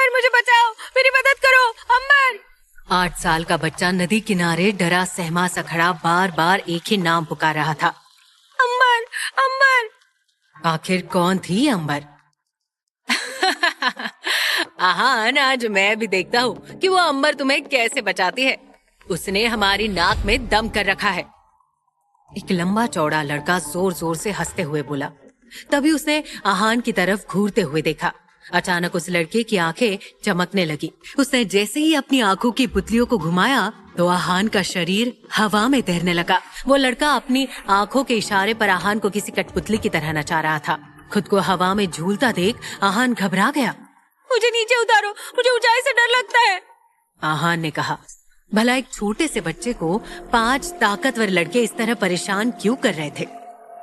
अंबर मुझे बचाओ, मेरी मदद करो, अंबर। 8 साल का बच्चा नदी किनारे डरा सहमा सा खड़ा बार बार एक ही नाम पुकार रहा था, अंबर, अंबर। आखिर कौन थी अंबर? आहान, आज मैं भी देखता हूँ कि वो अंबर तुम्हें कैसे बचाती है। उसने हमारी नाक में दम कर रखा है। एक लंबा चौड़ा लड़का जोर जोर से हंसते हुए बोला। तभी उसने आहान की तरफ घूरते हुए देखा। अचानक उस लड़के की आंखें चमकने लगी। उसने जैसे ही अपनी आंखों की पुतलियों को घुमाया तो आहान का शरीर हवा में तैरने लगा। वो लड़का अपनी आंखों के इशारे पर आहान को किसी कठपुतली की तरह नचा रहा था। खुद को हवा में झूलता देख आहान घबरा गया। मुझे नीचे उतारो, मुझे ऊंचाई से डर लगता है, आहान ने कहा। भला एक छोटे से बच्चे को 5 ताकतवर लड़के इस तरह परेशान क्यों कर रहे थे?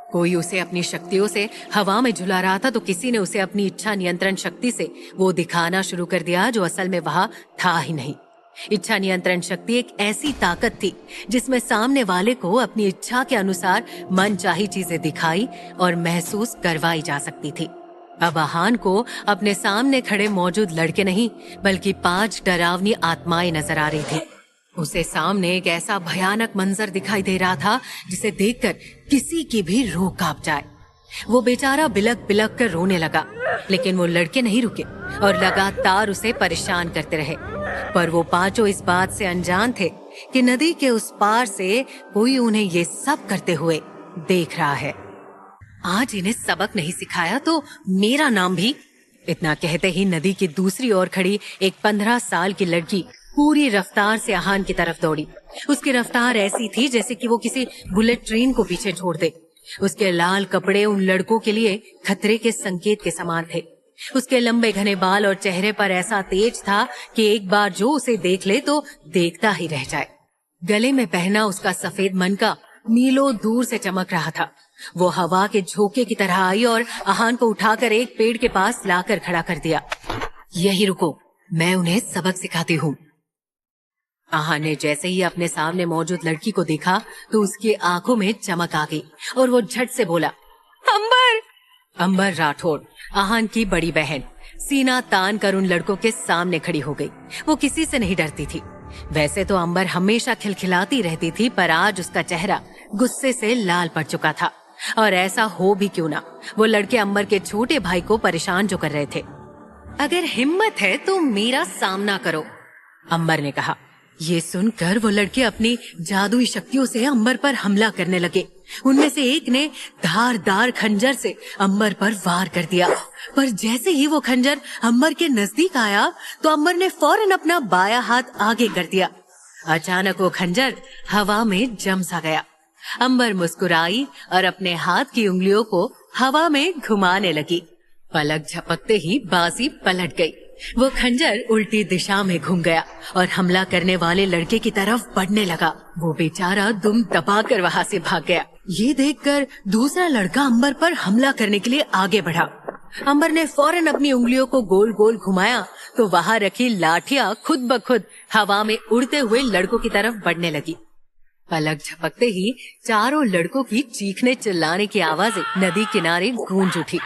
कोई उसे अपनी शक्तियों से हवा में झुला रहा था तो किसी ने उसे अपनी इच्छा नियंत्रण शक्ति से वो दिखाना शुरू कर दिया जो असल में वहाँ था ही नहीं। इच्छा नियंत्रण शक्ति एक ऐसी ताकत थी जिसमें सामने वाले को अपनी इच्छा के अनुसार मनचाही चीजें दिखाई और महसूस करवाई जा सकती थी। अब आहान को अपने सामने खड़े मौजूद लड़के नहीं बल्कि 5 डरावनी आत्माएं नजर आ रही थी। उसे सामने एक ऐसा भयानक मंजर दिखाई दे रहा था जिसे देखकर किसी की भी रूह कांप जाए। वो बेचारा बिलक बिलक कर रोने लगा, लेकिन वो लड़के नहीं रुके और लगातार उसे परेशान करते रहे। पर वो पांचों इस बात से अनजान थे कि नदी के उस पार से कोई उन्हें ये सब करते हुए देख रहा है। आज इन्हें सबक नहीं सिखाया तो मेरा नाम भी। इतना कहते ही नदी की दूसरी ओर खड़ी एक 15 साल की लड़की पूरी रफ्तार से आहान की तरफ दौड़ी। उसकी रफ्तार ऐसी थी जैसे कि वो किसी बुलेट ट्रेन को पीछे छोड़ दे। उसके लाल कपड़े उन लड़कों के लिए खतरे के संकेत के समान थे। उसके लंबे घने बाल और चेहरे पर ऐसा तेज था कि एक बार जो उसे देख ले तो देखता ही रह जाए। गले में पहना उसका सफेद मनका मीलों दूर से चमक रहा था। वो हवा के झोंके की तरह आई और आहान को उठाकर एक पेड़ के पास लाकर खड़ा कर दिया। यही रुको, मैं उन्हें सबक सिखाती हूँ। आहान ने जैसे ही अपने सामने मौजूद लड़की को देखा तो उसकी आंखों में चमक आ गई और वो झट से बोला, अंबर। अंबर राठौड़, आहान की बड़ी बहन, सीना तान कर उन लड़कों के सामने खड़ी हो गई। वो किसी से नहीं डरती थी। वैसे तो अंबर हमेशा खिलखिलाती रहती थी, पर आज उसका चेहरा गुस्से से लाल पड़ चुका था। और ऐसा हो भी क्यों ना, वो लड़के अंबर के छोटे भाई को परेशान जो कर रहे थे। अगर हिम्मत है तो मेरा सामना करो, अंबर ने कहा। ये सुनकर वो लड़के अपनी जादुई शक्तियों से अंबर पर हमला करने लगे। उनमें से एक ने धारदार खंजर से अंबर पर वार कर दिया, पर जैसे ही वो खंजर अंबर के नजदीक आया तो अंबर ने फौरन अपना बायां हाथ आगे कर दिया। अचानक वो खंजर हवा में जम सा गया। अंबर मुस्कुराई और अपने हाथ की उंगलियों को हवा में घुमाने लगी। पलक झपकते ही बाजी पलट गई। वो खंजर उल्टी दिशा में घूम गया और हमला करने वाले लड़के की तरफ बढ़ने लगा। वो बेचारा दुम दबाकर वहां से भाग गया। ये देखकर दूसरा लड़का अंबर पर हमला करने के लिए आगे बढ़ा। अंबर ने फौरन अपनी उंगलियों को गोल गोल घुमाया तो वहां रखी लाठियां खुद ब खुद हवा में उड़ते हुए लड़कों की तरफ बढ़ने लगी। पलक झपकते ही चारों लड़कों की चीखने चिल्लाने की आवाजें नदी किनारे गूंज उठी।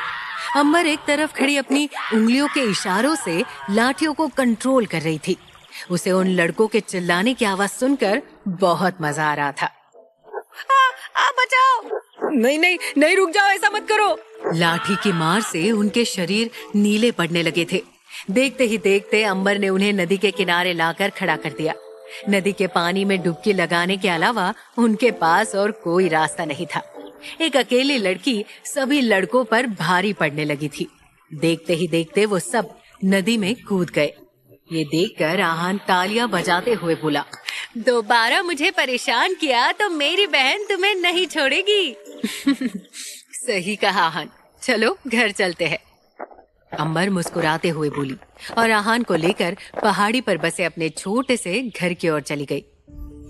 अंबर एक तरफ खड़ी अपनी उंगलियों के इशारों से लाठियों को कंट्रोल कर रही थी। उसे उन लड़कों के चिल्लाने की आवाज सुनकर बहुत मजा आ रहा था। बचाओ! नहीं नहीं नहीं, रुक जाओ, ऐसा मत करो। लाठी की मार से उनके शरीर नीले पड़ने लगे थे। देखते ही देखते अंबर ने उन्हें नदी के किनारे लाकर खड़ा कर दिया। नदी के पानी में डुबकी लगाने के अलावा उनके पास और कोई रास्ता नहीं था। एक अकेली लड़की सभी लड़कों पर भारी पड़ने लगी थी। देखते ही देखते वो सब नदी में कूद गए। ये देखकर आहान तालियां बजाते हुए बोला, दोबारा मुझे परेशान किया तो मेरी बहन तुम्हें नहीं छोड़ेगी। सही कहा आहान, चलो घर चलते हैं। अंबर मुस्कुराते हुए बोली और आहान को लेकर पहाड़ी पर बसे अपने छोटे से घर की ओर चली गई।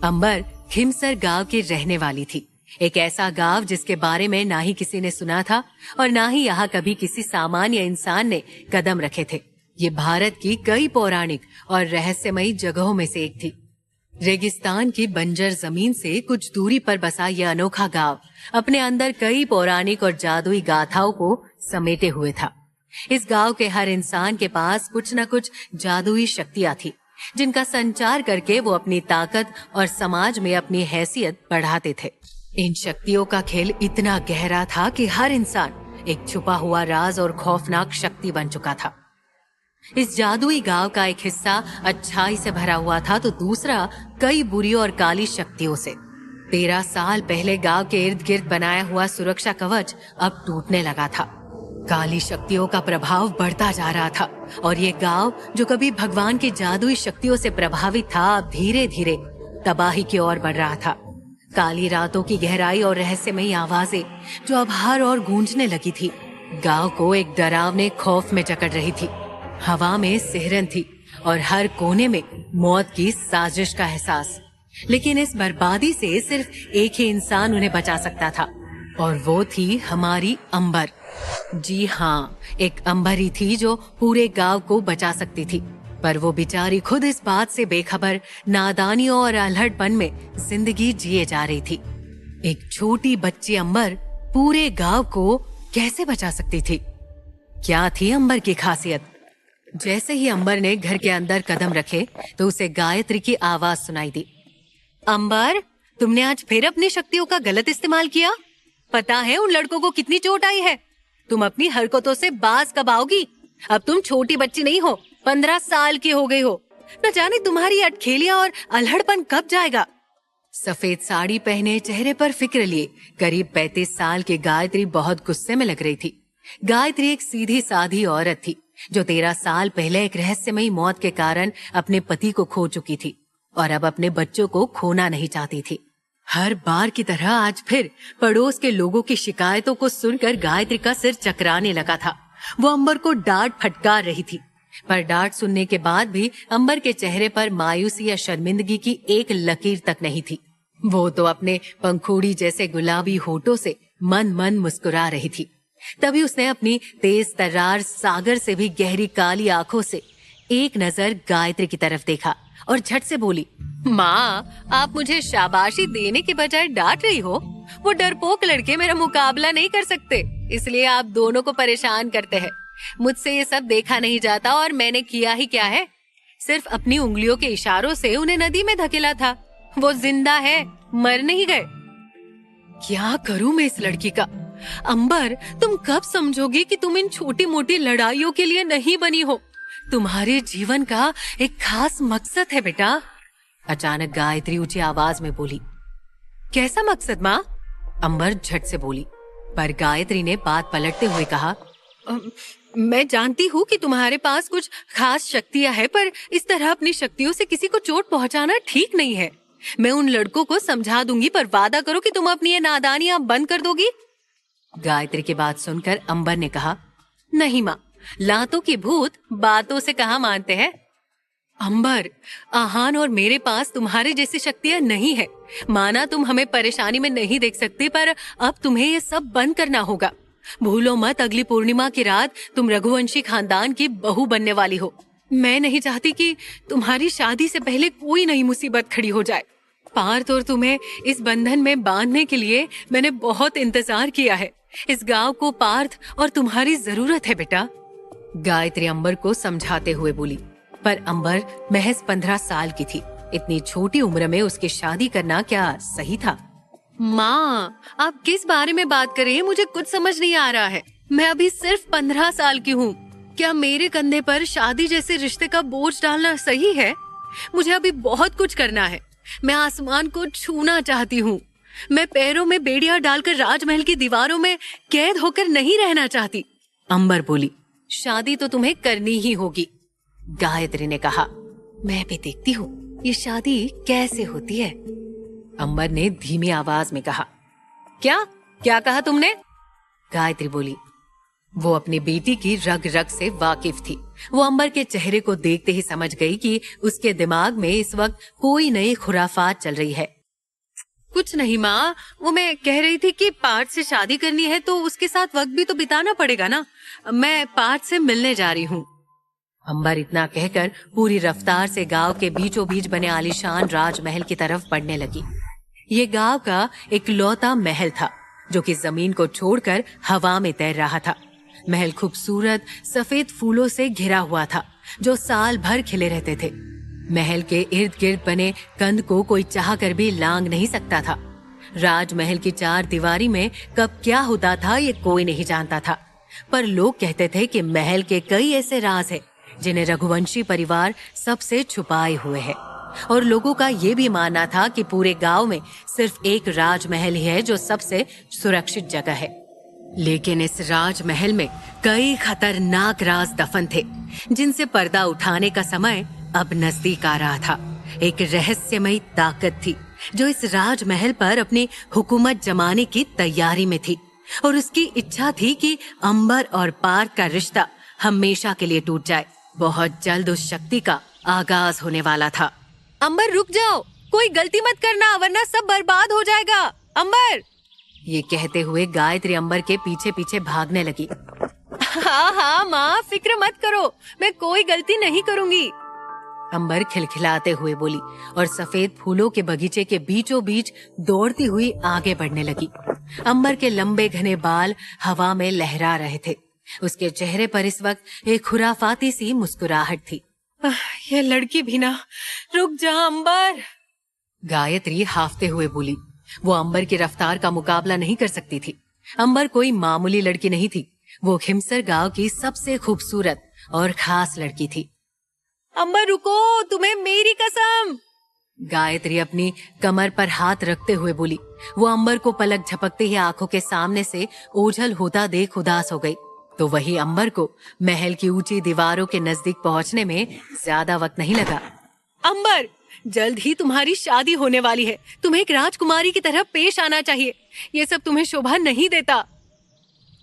अंबर खिमसर गांव की रहने वाली थी। एक ऐसा गांव जिसके बारे में ना ही किसी ने सुना था और ना ही यहाँ कभी किसी सामान्य इंसान ने कदम रखे थे। ये भारत की कई पौराणिक और रहस्यमयी जगहों में से एक थी। रेगिस्तान की बंजर जमीन से कुछ दूरी पर बसा यह अनोखा गांव अपने अंदर कई पौराणिक और जादुई गाथाओं को समेटे हुए था। इस गांव के हर इंसान के पास कुछ न कुछ जादुई शक्तियां थी, जिनका संचार करके वो अपनी ताकत और समाज में अपनी हैसियत बढ़ाते थे। इन शक्तियों का खेल इतना गहरा था कि हर इंसान एक छुपा हुआ राज और खौफनाक शक्ति बन चुका था। इस जादुई गांव का एक हिस्सा अच्छाई से भरा हुआ था तो दूसरा कई बुरी और काली शक्तियों से। 13 साल पहले गांव के इर्द गिर्द बनाया हुआ सुरक्षा कवच अब टूटने लगा था। काली शक्तियों का प्रभाव बढ़ता जा रहा था और ये गांव जो कभी भगवान की जादुई शक्तियों से प्रभावित था, अब धीरे धीरे तबाही की ओर बढ़ रहा था। काली रातों की गहराई और रहस्यमयी आवाजें जो अब हर ओर गूंजने लगी थी, गांव को एक डरावने खौफ में जकड़ रही थी। हवा में सिहरन थी और हर कोने में मौत की साजिश का एहसास। लेकिन इस बर्बादी से सिर्फ एक ही इंसान उन्हें बचा सकता था और वो थी हमारी अंबर। जी हाँ, एक अंबर ही थी जो पूरे गांव को बचा सकती थी, पर वो बेचारी खुद इस बात से बेखबर नादानियों और अल्हड़पन में जिंदगी जिए जा रही थी। एक छोटी बच्ची अंबर पूरे गांव को कैसे बचा सकती थी? क्या थी अंबर की खासियत? जैसे ही अंबर ने घर के अंदर कदम रखे तो उसे गायत्री की आवाज सुनाई दी। अंबर, तुमने आज फिर अपनी शक्तियों का गलत इस्तेमाल किया। पता है उन लड़कों को कितनी चोट आई है। तुम अपनी हरकतों से बाज कब आओगी? अब तुम छोटी बच्ची नहीं हो, 15 साल की हो गई हो। न जाने तुम्हारी अटखेलियां और अल्हड़पन कब जाएगा। सफेद साड़ी पहने, चेहरे पर फिक्र लिए करीब 35 साल की गायत्री बहुत गुस्से में लग रही थी। गायत्री एक सीधी साधी औरत थी जो 13 साल पहले एक रहस्यमयी मौत के कारण अपने पति को खो चुकी थी और अब अपने बच्चों को खोना नहीं चाहती थी। हर बार की तरह आज फिर पड़ोस के लोगों की शिकायतों को सुनकर गायत्री का सिर चकराने लगा था। वो अंबर को डांट फटकार रही थी, पर डांट सुनने के बाद भी अंबर के चेहरे पर मायूसी या शर्मिंदगी की एक लकीर तक नहीं थी। वो तो अपने पंखुड़ी जैसे गुलाबी होठों से मन मन मुस्कुरा रही थी। तभी उसने अपनी तेज तर्रार सागर से भी गहरी काली आंखों से एक नजर गायत्री की तरफ देखा और झट से बोली, माँ, आप मुझे शाबाशी देने के बजाय डांट रही हो। वो डरपोक लड़के मेरा मुकाबला नहीं कर सकते, इसलिए आप दोनों को परेशान करते हैं। मुझसे ये सब देखा नहीं जाता और मैंने किया ही क्या है, सिर्फ अपनी उंगलियों के इशारों से उन्हें नदी में धकेला था। वो जिंदा है, मर नहीं गए। क्या करूं मैं इस लड़की का? अंबर, तुम कब समझोगी कि तुम इन छोटी मोटी लड़ाइयों के लिए नहीं बनी हो? तुम्हारे जीवन का एक खास मकसद है बेटा। अचानक गायत्री ऊंची आवाज में बोली। कैसा मकसद माँ? अंबर झट से बोली, पर गायत्री ने बात पलटते हुए कहा, मैं जानती हूँ कि तुम्हारे पास कुछ खास शक्तियां हैं, पर इस तरह अपनी शक्तियों से किसी को चोट पहुंचाना ठीक नहीं है। मैं उन लड़कों को समझा दूंगी, पर वादा करो कि तुम अपनी ये नादानियां बंद कर दोगी। गायत्री की बात सुनकर अंबर ने कहा, नहीं माँ, लातों की भूत बातों से कहाँ मानते हैं। अंबर, आहान और मेरे पास तुम्हारे जैसी शक्तियां नहीं है। माना तुम हमें परेशानी में नहीं देख सकती, पर अब तुम्हें ये सब बंद करना होगा। भूलो मत, अगली पूर्णिमा की रात तुम रघुवंशी खानदान की बहू बनने वाली हो। मैं नहीं चाहती कि तुम्हारी शादी से पहले कोई नई मुसीबत खड़ी हो जाए। पार्थ और तुम्हें इस बंधन में बांधने के लिए मैंने बहुत इंतजार किया है। इस गांव को पार्थ और तुम्हारी जरूरत है बेटा। गायत्री अंबर को समझाते हुए बोली, पर अंबर महज 15 साल की थी। इतनी छोटी उम्र में उसकी शादी करना क्या सही था? माँ, आप किस बारे में बात कर रही हैं? मुझे कुछ समझ नहीं आ रहा है। मैं अभी सिर्फ 15 साल की हूँ। क्या मेरे कंधे पर शादी जैसे रिश्ते का बोझ डालना सही है? मुझे अभी बहुत कुछ करना है। मैं आसमान को छूना चाहती हूँ। मैं पैरों में बेड़ियां डालकर राजमहल की दीवारों में कैद होकर नहीं रहना चाहती। अंबर बोली, शादी तो तुम्हें करनी ही होगी। गायत्री ने कहा, मैं भी देखती हूँ ये शादी कैसे होती है। अंबर ने धीमी आवाज में कहा, क्या क्या कहा तुमने? गायत्री बोली। वो अपनी बेटी की रग रग से वाकिफ थी। वो अंबर के चेहरे को देखते ही समझ गई कि उसके दिमाग में इस वक्त कोई नई खुराफात चल रही है। कुछ नहीं माँ, वो मैं कह रही थी कि पार्थ से शादी करनी है तो उसके साथ वक्त भी तो बिताना पड़ेगा ना। मैं पार्थ से मिलने जा रही हूँ। अंबर इतना कहकर पूरी रफ्तार से गांव के बीचों बीच बने आलीशान राजमहल की तरफ बढ़ने लगी। ये गांव का इकलौता महल था जो कि जमीन को छोड़कर हवा में तैर रहा था। महल खूबसूरत सफेद फूलों से घिरा हुआ था जो साल भर खिले रहते थे। महल के इर्द गिर्द बने कंद को कोई चाह कर भी लांग नहीं सकता था। राजमहल की चार दीवारी में कब क्या होता था ये कोई नहीं जानता था, पर लोग कहते थे कि महल के कई ऐसे राज हैं जिन्हें रघुवंशी परिवार सबसे छुपाए हुए है। और लोगों का ये भी मानना था कि पूरे गांव में सिर्फ एक राजमहल ही है जो सबसे सुरक्षित जगह है। लेकिन इस राजमहल में कई खतरनाक राज दफन थे जिनसे पर्दा उठाने का समय अब नजदीक आ रहा था। एक रहस्यमयी ताकत थी जो इस राजमहल पर अपनी हुकूमत जमाने की तैयारी में थी और उसकी इच्छा थी कि अंबर और पार्थ का रिश्ता हमेशा के लिए टूट जाए। बहुत जल्द उस शक्ति का आगाज होने वाला था। अंबर रुक जाओ, कोई गलती मत करना वरना सब बर्बाद हो जाएगा। अंबर, ये कहते हुए गायत्री अंबर के पीछे पीछे भागने लगी। हाँ हाँ माँ, फिक्र मत करो, मैं कोई गलती नहीं करूंगी, अंबर खिलखिलाते हुए बोली और सफेद फूलों के बगीचे के बीचों बीच दौड़ती हुई आगे बढ़ने लगी। अंबर के लंबे घने बाल हवा में लहरा रहे थे। उसके चेहरे पर इस वक्त एक खुराफाती सी मुस्कुराहट थी। यह लड़की भी ना, रुक जा अंबर, गायत्री हाफते हुए बोली। वो अंबर की रफ्तार का मुकाबला नहीं कर सकती थी। अंबर कोई मामूली लड़की नहीं थी, वो खिमसर गांव की सबसे खूबसूरत और खास लड़की थी। अंबर रुको, तुम्हें मेरी कसम, गायत्री अपनी कमर पर हाथ रखते हुए बोली। वो अंबर को पलक झपकते ही आंखों के सामने से ओझल होता देख उदास हो गई। तो वही अंबर को महल की ऊंची दीवारों के नजदीक पहुंचने में ज्यादा वक्त नहीं लगा। अंबर, जल्द ही तुम्हारी शादी होने वाली है, तुम्हें एक राजकुमारी की तरह पेश आना चाहिए, ये सब तुम्हें शोभा नहीं देता।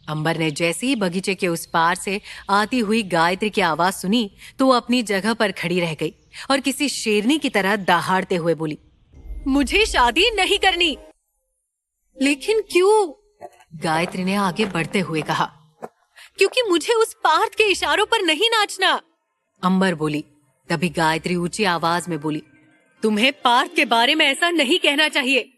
अंबर ने जैसे ही बगीचे के उस पार से आती हुई गायत्री की आवाज सुनी तो वो अपनी जगह पर खड़ी रह गई और किसी शेरनी की तरह दहाड़ते हुए बोली, मुझे शादी नहीं करनी। लेकिन क्यों? गायत्री ने आगे बढ़ते हुए कहा। क्योंकि मुझे उस पार्थ के इशारों पर नहीं नाचना, अंबर बोली। तभी गायत्री ऊंची आवाज में बोली, तुम्हें पार्थ के बारे में ऐसा नहीं कहना चाहिए।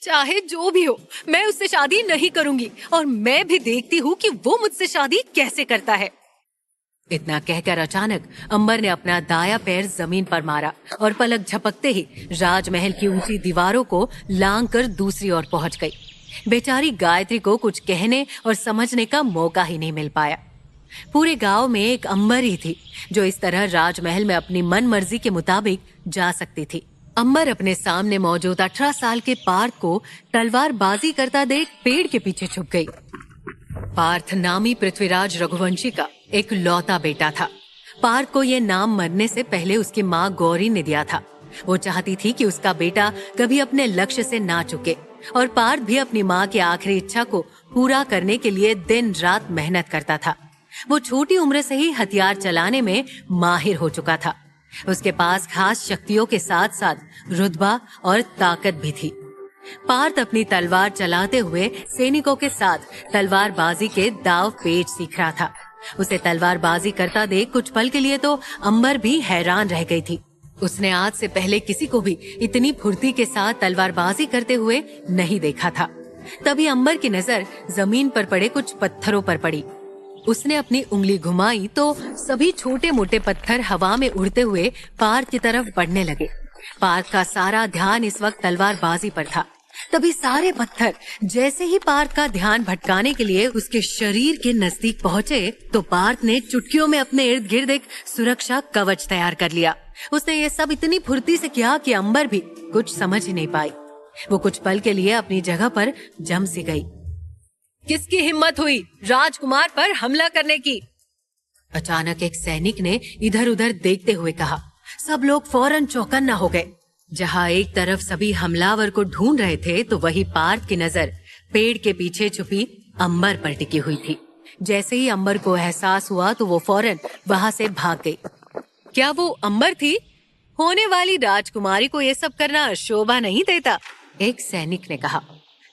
चाहे जो भी हो, मैं उससे शादी नहीं करूंगी और मैं भी देखती हूँ कि वो मुझसे शादी कैसे करता है। इतना कहकर अचानक अंबर ने अपना दाया पैर जमीन पर मारा और पलक झपकते ही राजमहल की ऊंची दीवारों को लांग कर दूसरी ओर पहुंच गई। बेचारी गायत्री को कुछ कहने और समझने का मौका ही नहीं मिल पाया। पूरे गांव में एक अंबर ही थी जो इस तरह राजमहल में अपनी मन मर्जी के मुताबिक जा सकती थी। अंबर अपने सामने मौजूद 18 साल के पार्थ को तलवारबाजी करता देख पेड़ के पीछे छुप गई। पार्थ नामी पृथ्वीराज रघुवंशी का एक लौता बेटा था। पार्थ को यह नाम मरने से पहले उसकी माँ गौरी ने दिया था। वो चाहती थी कि उसका बेटा कभी अपने लक्ष्य से ना चुके और पार्थ भी अपनी माँ की आखिरी इच्छा को पूरा करने के लिए दिन रात मेहनत करता था। वो छोटी उम्र से ही हथियार चलाने में माहिर हो चुका था। उसके पास खास शक्तियों के साथ साथ रुतबा और ताकत भी थी। पार्थ अपनी तलवार चलाते हुए सैनिकों के साथ तलवारबाजी के दाव पेच सीख रहा था। उसे तलवारबाजी करता देख कुछ पल के लिए तो अंबर भी हैरान रह गई थी। उसने आज से पहले किसी को भी इतनी फुर्ती के साथ तलवारबाजी करते हुए नहीं देखा था। तभी अंबर की नजर जमीन पर पड़े कुछ पत्थरों पर पड़ी। उसने अपनी उंगली घुमाई तो सभी छोटे मोटे पत्थर हवा में उड़ते हुए पार्थ की तरफ बढ़ने लगे। पार्थ का सारा ध्यान इस वक्त तलवारबाजी पर था। तभी सारे पत्थर जैसे ही पार्थ का ध्यान भटकाने के लिए उसके शरीर के नजदीक पहुँचे तो पार्थ ने चुटकियों में अपने इर्द गिर्द एक सुरक्षा कवच तैयार कर लिया। उसने ये सब इतनी फुर्ती से किया कि अंबर भी कुछ समझ ही नहीं पाई। वो कुछ पल के लिए अपनी जगह पर जम सी गई। किसकी हिम्मत हुई राजकुमार पर हमला करने की? अचानक एक सैनिक ने इधर उधर देखते हुए कहा। सब लोग फौरन चौकन्ना हो गए। जहाँ एक तरफ सभी हमलावर को ढूंढ रहे थे तो वही पार्थ की नजर पेड़ के पीछे छुपी अंबर पर टिकी हुई थी। जैसे ही अंबर को एहसास हुआ तो वो फौरन वहाँ से भाग गई। क्या वो अंबर थी? होने वाली राजकुमारी को ये सब करना शोभा नहीं देता, एक सैनिक ने कहा।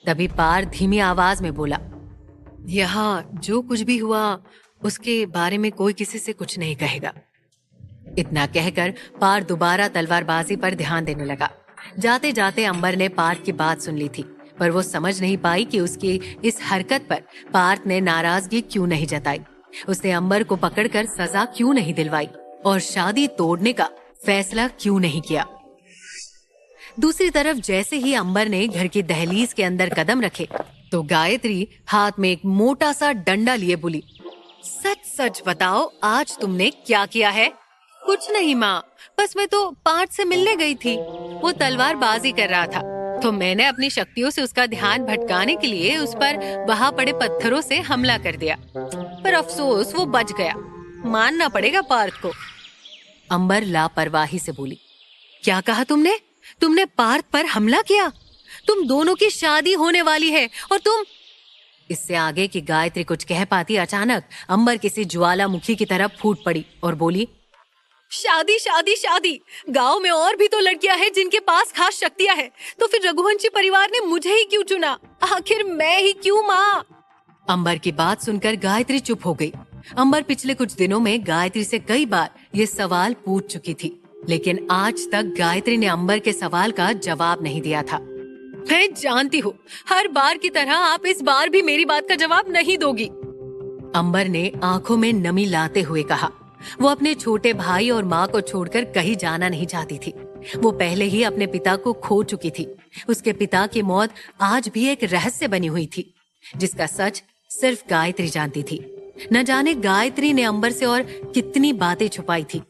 तभी पार्थ धीमी आवाज में बोला, यहाँ जो कुछ भी हुआ उसके बारे में कोई किसी से कुछ नहीं कहेगा। इतना कहकर पार्थ दोबारा तलवारबाजी पर ध्यान देने लगा। जाते जाते अंबर ने पार्थ की बात सुन ली थी। पर वो समझ नहीं पाई कि उसकी इस हरकत पर पार्थ ने नाराजगी क्यों नहीं जताई। उसने अंबर को पकड़कर सजा क्यों नहीं दिलवाई और शादी तोड़ने का फैसला क्यों नहीं किया। दूसरी तरफ जैसे ही अंबर ने घर की दहलीज के अंदर कदम रखे तो गायत्री हाथ में एक मोटा सा डंडा लिए बोली, सच सच बताओ, आज तुमने क्या किया है? कुछ नहीं माँ, बस मैं तो पार्थ से मिलने गई थी। वो तलवारबाजी कर रहा था तो मैंने अपनी शक्तियों से उसका ध्यान भटकाने के लिए उस पर वहां पड़े पत्थरों से हमला कर दिया, पर अफसोस वो बच गया। मानना पड़ेगा पार्थ को। अंबर लापरवाही से बोली, क्या कहा तुमने? तुमने पार्थ पर हमला किया? तुम दोनों की शादी होने वाली है और तुम। इससे आगे की गायत्री कुछ कह पाती, अचानक अंबर किसी ज्वालामुखी की तरफ फूट पड़ी और बोली, शादी शादी शादी, गांव में और भी तो लड़कियां हैं जिनके पास खास शक्तियां हैं, तो फिर रघुवंशी परिवार ने मुझे ही क्यों चुना? आखिर मैं ही क्यों माँ? अंबर की बात सुनकर गायत्री चुप हो गई। अंबर पिछले कुछ दिनों में गायत्री से कई बार ये सवाल पूछ चुकी थी, लेकिन आज तक गायत्री ने अंबर के सवाल का जवाब नहीं दिया था। मैं जानती हूँ, हर बार की तरह आप इस बार भी मेरी बात का जवाब नहीं दोगी। अंबर ने आंखों में नमी लाते हुए कहा। वो अपने छोटे भाई और माँ को छोड़कर कहीं जाना नहीं चाहती थी। वो पहले ही अपने पिता को खो चुकी थी। उसके पिता की मौत आज भी एक रहस्य बनी हुई थी, जिसका सच सिर्फ गायत्री जानती थी। न जाने गायत्री ने अंबर से और कितनी बातें छुपाई थी।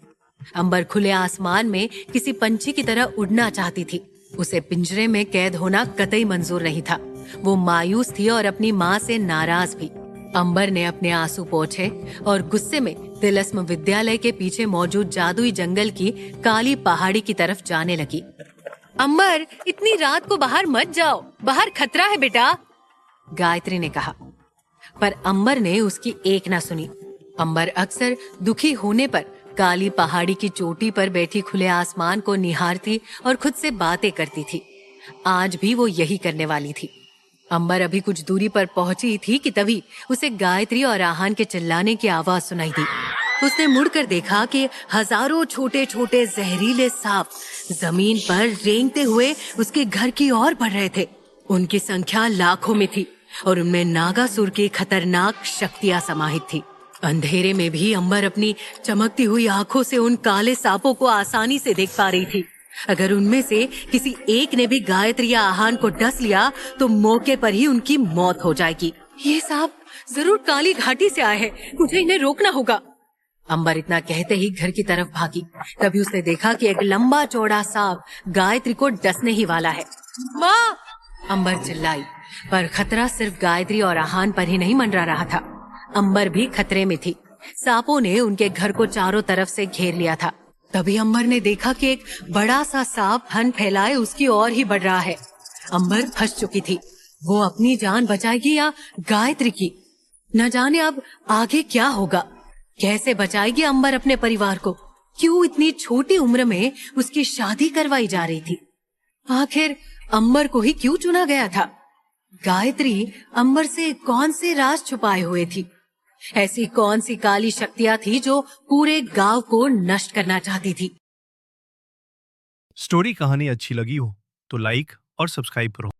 अंबर खुले आसमान में किसी पंछी की तरह उड़ना चाहती थी। उसे पिंजरे में कैद होना कतई मंजूर नहीं था। वो मायूस थी और अपनी माँ से नाराज भी। अंबर ने अपने आंसू पोंछे और गुस्से में तिलस्म विद्यालय के पीछे मौजूद जादुई जंगल की काली पहाड़ी की तरफ जाने लगी। अंबर, इतनी रात को बाहर मत जाओ, बाहर खतरा है बेटा, गायत्री ने कहा। पर अंबर ने उसकी एक ना सुनी। अंबर अक्सर दुखी होने पर काली पहाड़ी की चोटी पर बैठी खुले आसमान को निहारती और खुद से बातें करती थी। आज भी वो यही करने वाली थी। अंबर अभी कुछ दूरी पर पहुंची थी कि तभी उसे गायत्री और आहान के चिल्लाने की आवाज सुनाई दी। उसने मुड़कर देखा कि हजारों छोटे छोटे जहरीले सांप जमीन पर रेंगते हुए उसके घर की ओर बढ़ रहे थे। उनकी संख्या लाखों में थी और उनमें नागासुर की खतरनाक शक्तियां समाहित थी। अंधेरे में भी अंबर अपनी चमकती हुई आंखों से उन काले सांपों को आसानी से देख पा रही थी। अगर उनमें से किसी एक ने भी गायत्री या आहान को डस लिया तो मौके पर ही उनकी मौत हो जाएगी। ये सांप जरूर काली घाटी से आए हैं, मुझे इन्हें रोकना होगा। अंबर इतना कहते ही घर की तरफ भागी। तभी उसने देखा कि एक लंबा चौड़ा सांप गायत्री को डसने ही वाला है। माँ! अंबर चिल्लाई, पर खतरा सिर्फ गायत्री और आहान पर ही नहीं मंडरा रहा था। अंबर भी खतरे में थी। सांपों ने उनके घर को चारों तरफ से घेर लिया था। तभी अंबर ने देखा कि एक बड़ा सा सांप फन फैलाए उसकी ओर ही बढ़ रहा है। अंबर फंस चुकी थी। वो अपनी जान बचाएगी या गायत्री की? न जाने अब आगे क्या होगा। कैसे बचाएगी अंबर अपने परिवार को? क्यों इतनी छोटी उम्र में उसकी शादी करवाई जा रही थी? आखिर अंबर को ही क्यों चुना गया था? गायत्री अंबर से कौन से राज छुपाए हुए थी? ऐसी कौन सी काली शक्तियां थी जो पूरे गांव को नष्ट करना चाहती थी? स्टोरी कहानी अच्छी लगी हो तो लाइक और सब्सक्राइब करो।